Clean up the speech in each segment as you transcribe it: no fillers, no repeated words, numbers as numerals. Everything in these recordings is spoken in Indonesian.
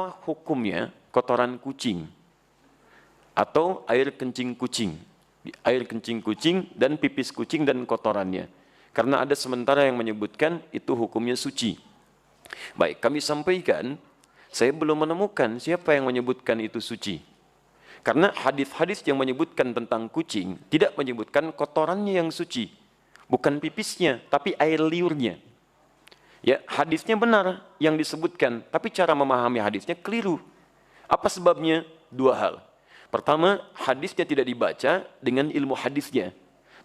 apa hukumnya kotoran kucing atau air kencing kucing? Air kencing kucing dan pipis kucing dan kotorannya. Karena ada sementara yang menyebutkan itu hukumnya suci. Baik, kami sampaikan, saya belum menemukan siapa yang menyebutkan itu suci. Karena hadis-hadis yang menyebutkan tentang kucing tidak menyebutkan kotorannya yang suci. Bukan pipisnya, tapi air liurnya. Ya, hadisnya benar yang disebutkan, tapi cara memahami hadisnya keliru. Apa sebabnya? Dua hal. Pertama, hadisnya tidak dibaca dengan ilmu hadisnya.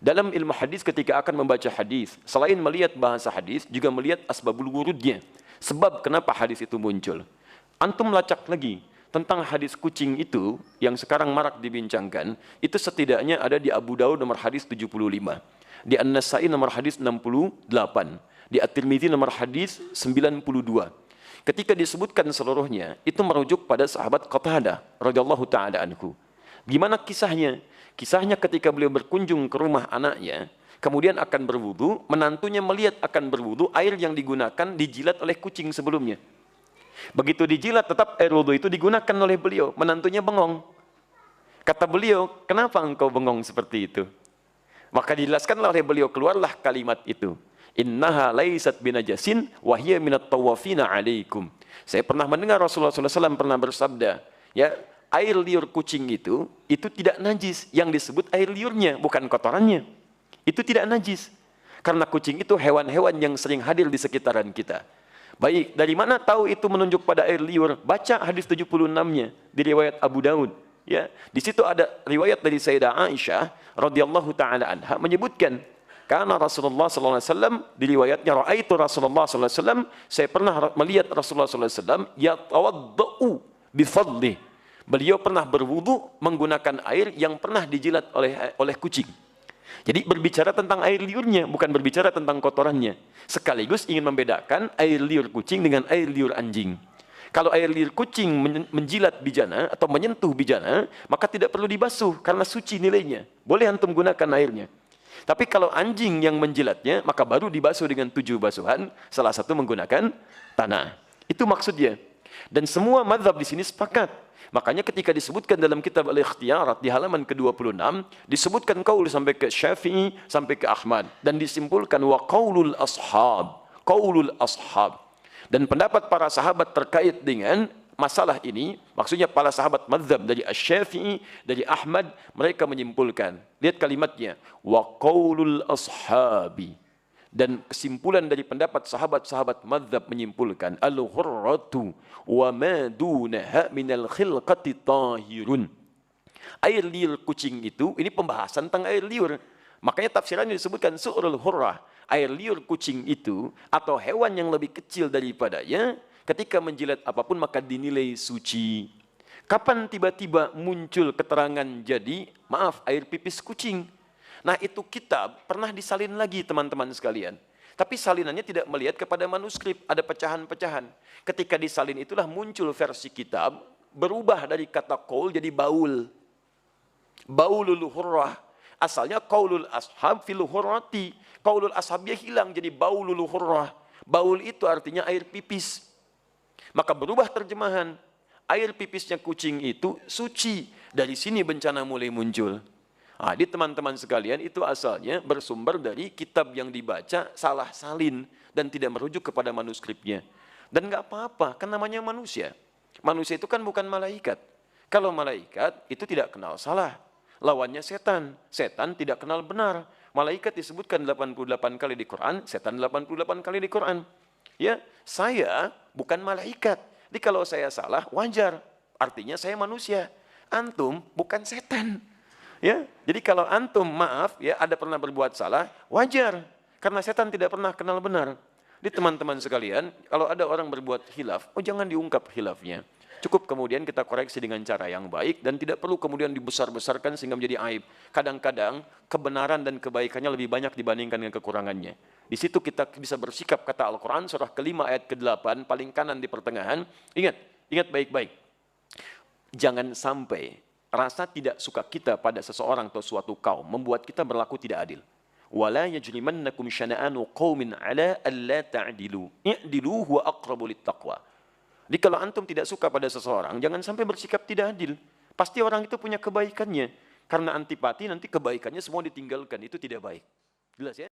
Dalam ilmu hadis ketika akan membaca hadis, selain melihat bahasa hadis, juga melihat asbabul wurudnya. Sebab kenapa hadis itu muncul. Antum lacak lagi tentang hadis kucing itu yang sekarang marak dibincangkan, itu setidaknya ada di Abu Daud nomor hadis 75, di An-Nasai nomor hadis 68, di At-Tirmidzi nomor hadis 92. Ketika disebutkan seluruhnya, itu merujuk pada sahabat Qatadah radhiyallahu taala anhu. Gimana kisahnya? Kisahnya ketika beliau berkunjung ke rumah anaknya, kemudian akan berwudu, menantunya melihat akan berwudu, air yang digunakan dijilat oleh kucing sebelumnya. Begitu dijilat, tetap air wudu itu digunakan oleh beliau. Menantunya bengong. Kata beliau, kenapa engkau bengong seperti itu? Maka dijelaskanlah oleh beliau, keluarlah kalimat itu. Innaha laysat binajasin wa hiya minat tawafina alaikum. Saya pernah mendengar Rasulullah SAW pernah bersabda, ya, air liur kucing itu tidak najis. Yang disebut air liurnya, bukan kotorannya. Itu tidak najis. Karena kucing itu hewan-hewan yang sering hadir di sekitaran kita. Baik, dari mana tahu itu menunjuk pada air liur? Baca hadis 76-nya di riwayat Abu Daud. Ya, di situ ada riwayat dari Sayyidah Aisyah radhiyallahu taala anha menyebutkan, karena Rasulullah sallallahu alaihi wasallam di riwayatnya raaitu Rasulullah sallallahu alaihi wasallam, saya pernah melihat Rasulullah sallallahu alaihi wasallam yatawaddau bi fadli. Beliau pernah berwudu menggunakan air yang pernah dijilat oleh kucing. Jadi berbicara tentang air liurnya, bukan berbicara tentang kotorannya. Sekaligus ingin membedakan air liur kucing dengan air liur anjing. Kalau air liur kucing menjilat bijana atau menyentuh bijana, maka tidak perlu dibasuh karena suci nilainya. Boleh antum gunakan airnya. Tapi kalau anjing yang menjilatnya, maka baru dibasuh dengan 7 basuhan, salah satu menggunakan tanah. Itu maksudnya. Dan semua mazhab di sini sepakat. Makanya ketika disebutkan dalam kitab Al-Ikhtiyarat di halaman ke-26, disebutkan qaul sampai ke Syafi'i, sampai ke Ahmad. Dan disimpulkan wa qaulul ashab. Qaulul ashab. Dan pendapat para sahabat terkait dengan masalah ini, maksudnya para sahabat mazhab dari Asy-Syafi'i, dari Ahmad, mereka menyimpulkan. Lihat kalimatnya. Wa qaulul ashabi. Dan kesimpulan dari pendapat sahabat-sahabat mazhab menyimpulkan al-hurratu wa ma dunaha minal khilqati tahirun. Air liur kucing itu, ini pembahasan tentang air liur. Makanya tafsirannya disebutkan su'rul hurrah. Air liur kucing itu atau hewan yang lebih kecil daripadanya, ketika menjilat apapun maka dinilai suci. Kapan tiba-tiba muncul keterangan jadi, maaf, air pipis kucing? Nah, itu kitab pernah disalin lagi teman-teman sekalian. Tapi salinannya tidak melihat kepada manuskrip, ada pecahan-pecahan. Ketika disalin itulah muncul versi kitab, berubah dari kata qaul jadi baul. Baulul hurrah. Asalnya qaulul ashab fil hurrati. Qaulul ashabnya hilang jadi baulul hurrah. Baul itu artinya air pipis. Maka berubah terjemahan. Air pipisnya kucing itu suci. Dari sini bencana mulai muncul. Di teman-teman sekalian itu asalnya bersumber dari kitab yang dibaca salah salin dan tidak merujuk kepada manuskripnya. Dan nggak apa-apa, kan namanya manusia. Manusia itu kan bukan malaikat. Kalau malaikat itu tidak kenal salah. Lawannya setan. Setan tidak kenal benar. Malaikat disebutkan 88 kali di Quran, setan 88 kali di Quran. Ya, saya bukan malaikat. Jadi kalau saya salah wajar. Artinya saya manusia. Antum bukan setan. Ya, jadi kalau antum maaf ya ada pernah berbuat salah, wajar karena setan tidak pernah kenal benar. Di teman-teman sekalian, kalau ada orang berbuat khilaf, jangan diungkap khilafnya. Cukup kemudian kita koreksi dengan cara yang baik dan tidak perlu kemudian dibesar-besarkan sehingga menjadi aib. Kadang-kadang kebenaran dan kebaikannya lebih banyak dibandingkan dengan kekurangannya. Di situ kita bisa bersikap kata Al-Quran surah ke-5 ayat ke-8 paling kanan di pertengahan. Ingat baik-baik. Jangan sampai rasa tidak suka kita pada seseorang atau suatu kaum membuat kita berlaku tidak adil. Wala yajrimannakum syana'anu qaumin 'ala alla ta'dilu. I'dilu huwa aqrabu littaqwa. Jadi kalau antum tidak suka pada seseorang, jangan sampai bersikap tidak adil. Pasti orang itu punya kebaikannya. Karena antipati nanti kebaikannya semua ditinggalkan. Itu tidak baik. Jelas ya?